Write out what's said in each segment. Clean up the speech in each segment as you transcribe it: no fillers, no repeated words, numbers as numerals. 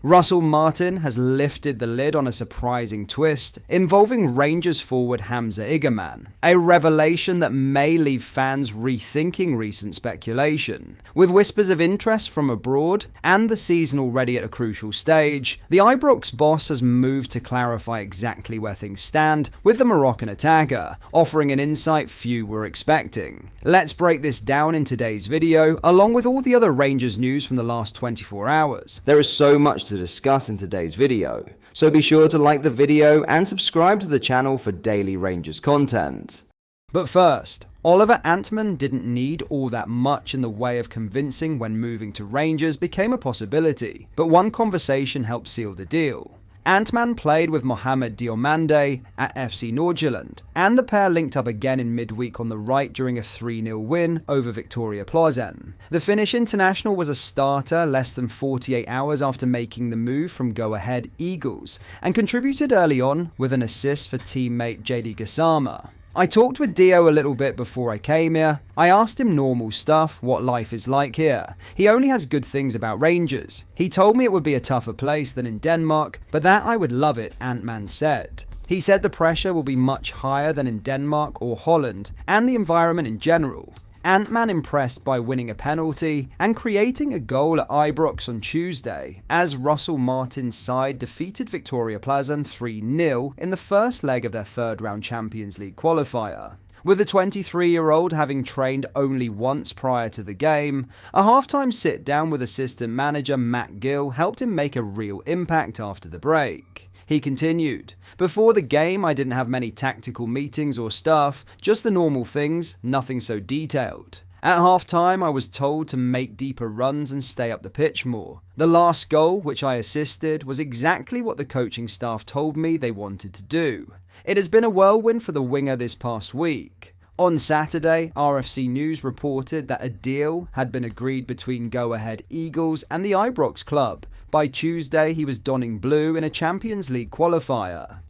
Russell Martin has lifted the lid on a surprising twist involving Rangers forward Hamza Igamane, a revelation that may leave fans rethinking recent speculation. With whispers of interest from abroad and the season already at a crucial stage, the Ibrox boss has moved to clarify exactly where things stand with the Moroccan attacker, offering an insight few were expecting. Let's break this down in today's video, along with all the other Rangers news from the last 24 hours. There is so much to discuss in today's video, so be sure to like the video and subscribe to the channel for daily Rangers content. But first, Oliver Antman didn't need all that much in the way of convincing when moving to Rangers became a possibility, but one conversation helped seal the deal. Antman played with Mohamed Diomande at FC Nordsjælland, and the pair linked up again in midweek on the right during a 3-0 win over Victoria Plzen. The Finnish international was a starter less than 48 hours after making the move from go-ahead Eagles, and contributed early on with an assist for teammate JD Gassama. I talked with Dio a little bit before I came here. I asked him normal stuff, what life is like here. He only has good things about Rangers. He told me it would be a tougher place than in Denmark, but that I would love it, Antman said. He said the pressure will be much higher than in Denmark or Holland, and the environment in general. Antman impressed by winning a penalty and creating a goal at Ibrox on Tuesday, as Russell Martin's side defeated Victoria Plzen 3-0 in the first leg of their third-round Champions League qualifier. With the 23-year-old having trained only once prior to the game, a halftime sit-down with assistant manager Matt Gill helped him make a real impact after the break. He continued, "Before the game, I didn't have many tactical meetings or stuff, just the normal things, nothing so detailed. At half-time, I was told to make deeper runs and stay up the pitch more. The last goal, which I assisted, was exactly what the coaching staff told me they wanted to do. It has been a whirlwind for the winger this past week." On Saturday, RFC News reported that a deal had been agreed between go-ahead Eagles and the Ibrox club. By Tuesday, he was donning blue in a Champions League qualifier.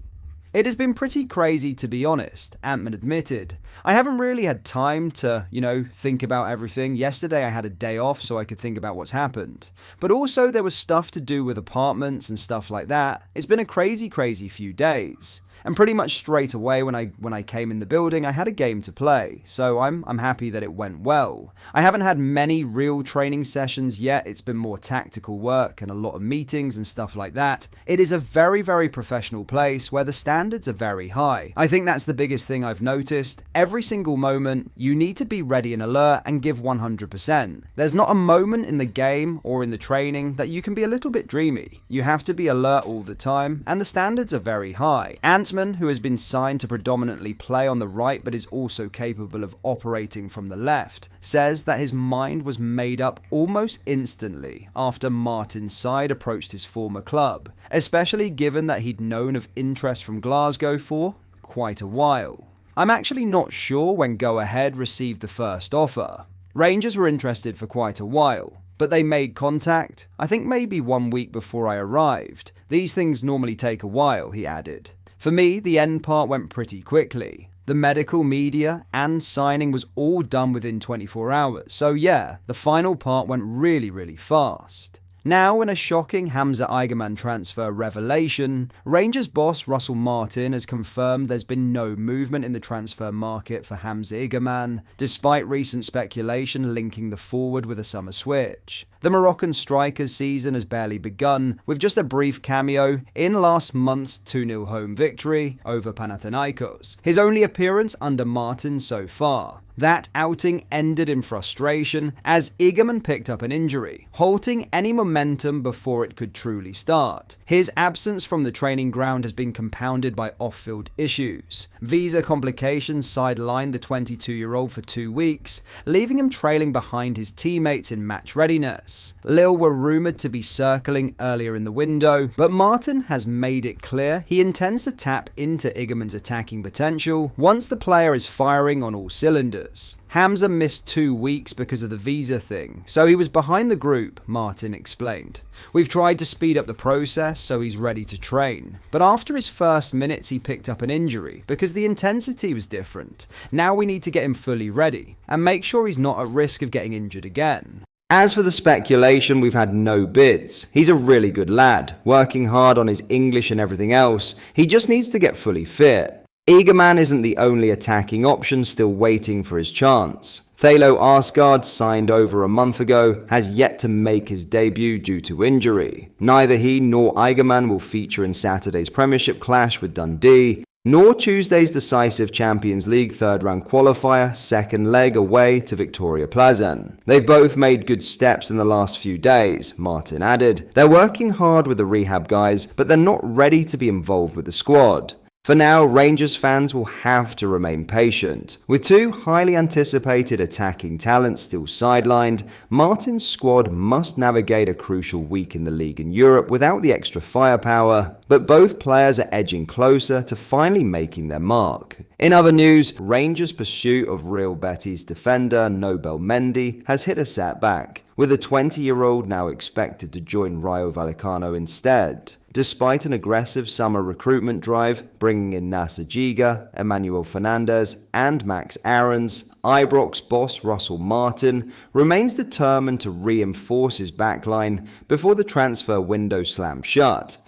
"It has been pretty crazy, to be honest," Antman admitted. "I haven't really had time to, think about everything. Yesterday I had a day off so I could think about what's happened. But also there was stuff to do with apartments and stuff like that. It's been a crazy few days. And pretty much straight away when I came in the building, I had a game to play, so I'm happy that it went well. I haven't had many real training sessions yet. It's been more tactical work and a lot of meetings and stuff like that. It is a very professional place where the standards are very high. I think that's the biggest thing I've noticed. Every single moment, you need to be ready and alert and give 100%. There's not a moment in the game or in the training that you can be a little bit dreamy. You have to be alert all the time, and the standards are very high." Antman, who has been signed to predominantly play on the right but is also capable of operating from the left, says that his mind was made up almost instantly after Martin's side approached his former club, especially given that he'd known of interest from Glasgow for quite a while. "I'm actually not sure when Go Ahead received the first offer. Rangers were interested for quite a while, but they made contact, I think maybe 1 week before I arrived. These things normally take a while," he added. "For me, the end part went pretty quickly. The medical, media, and signing was all done within 24 hours. So yeah, the final part went really fast." Now, in a shocking Hamza Igamane transfer revelation, Rangers boss Russell Martin has confirmed there's been no movement in the transfer market for Hamza Igamane, despite recent speculation linking the forward with a summer switch. The Moroccan striker's season has barely begun, with just a brief cameo in last month's 2-0 home victory over Panathinaikos, his only appearance under Martin so far. That outing ended in frustration as Igamane picked up an injury, halting any momentum before it could truly start. His absence from the training ground has been compounded by off-field issues. Visa complications sidelined the 22-year-old for 2 weeks, leaving him trailing behind his teammates in match readiness. Lille were rumoured to be circling earlier in the window, but Martin has made it clear he intends to tap into Igamane's attacking potential once the player is firing on all cylinders. Hamza missed 2 weeks because of the visa thing, so he was behind the group, Martin explained. "We've tried to speed up the process so he's ready to train, but after his first minutes he picked up an injury because the intensity was different. Now we need to get him fully ready and make sure he's not at risk of getting injured again." As for the speculation, we've had no bids. He's a really good lad, working hard on his English and everything else. He just needs to get fully fit. Igamane isn't the only attacking option still waiting for his chance. Thalo Arsgaard, signed over a month ago, has yet to make his debut due to injury. Neither he nor Igamane will feature in Saturday's Premiership clash with Dundee, nor Tuesday's decisive Champions League third-round qualifier second leg away to Victoria Pleasant. They've both made good steps in the last few days, Martin added. They're working hard with the rehab guys, but they're not ready to be involved with the squad. For now, Rangers fans will have to remain patient. With two highly anticipated attacking talents still sidelined, Martin's squad must navigate a crucial week in the league in Europe without the extra firepower, but both players are edging closer to finally making their mark. In other news, Rangers' pursuit of Real Betis defender Nobel Mendy has hit a setback, with the 20-year-old now expected to join Rayo Vallecano instead. Despite an aggressive summer recruitment drive, bringing in Nasser Giga, Emmanuel Fernandez, and Max Aarons, Ibrox boss Russell Martin remains determined to reinforce his backline before the transfer window slams shut.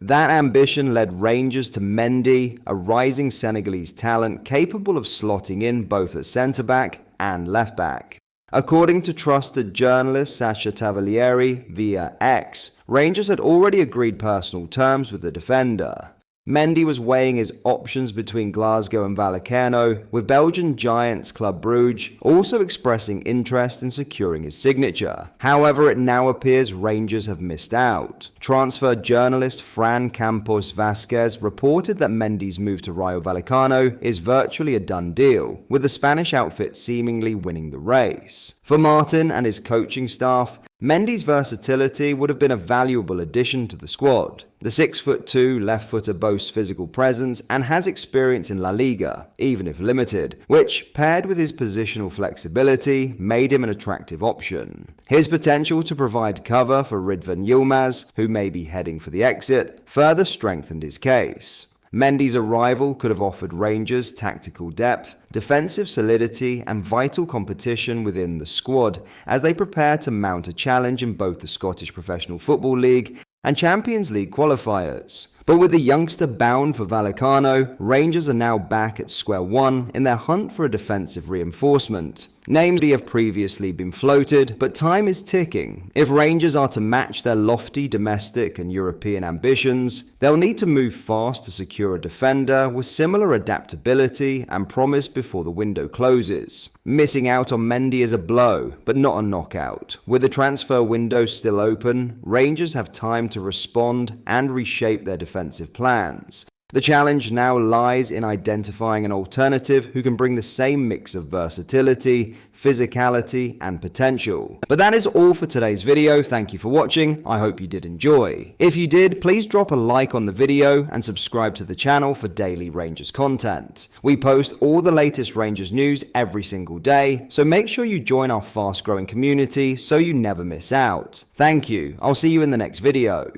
That ambition led Rangers to Mendy, a rising Senegalese talent capable of slotting in both at centre-back and left-back. According to trusted journalist Sacha Tavalieri via X, Rangers had already agreed personal terms with the defender. Mendy was weighing his options between Glasgow and Vallecano, with Belgian giants Club Brugge also expressing interest in securing his signature. However, it now appears Rangers have missed out. Transfer journalist Fran Campos Vasquez reported that Mendy's move to Rayo Vallecano is virtually a done deal, with the Spanish outfit seemingly winning the race. For Martin and his coaching staff, Mendy's versatility would have been a valuable addition to the squad. The 6'2" left-footer boasts physical presence and has experience in La Liga, even if limited, which, paired with his positional flexibility, made him an attractive option. His potential to provide cover for Ridvan Yilmaz, who may be heading for the exit, further strengthened his case. Mendy's arrival could have offered Rangers tactical depth, defensive solidity, and vital competition within the squad as they prepare to mount a challenge in both the Scottish Professional Football League and Champions League qualifiers. But with the youngster bound for Vallecano, Rangers are now back at square one in their hunt for a defensive reinforcement. Names have previously been floated, but time is ticking. If Rangers are to match their lofty domestic and European ambitions, they'll need to move fast to secure a defender with similar adaptability and promise before the window closes. Missing out on Mendy is a blow, but not a knockout. With the transfer window still open, Rangers have time to respond and reshape their defensive plans. The challenge now lies in identifying an alternative who can bring the same mix of versatility, physicality, and potential. But that is all for today's video. Thank you for watching. I hope you did enjoy. If you did, please drop a like on the video and subscribe to the channel for daily Rangers content. We post all the latest Rangers news every single day, so make sure you join our fast-growing community so you never miss out. Thank you. I'll see you in the next video.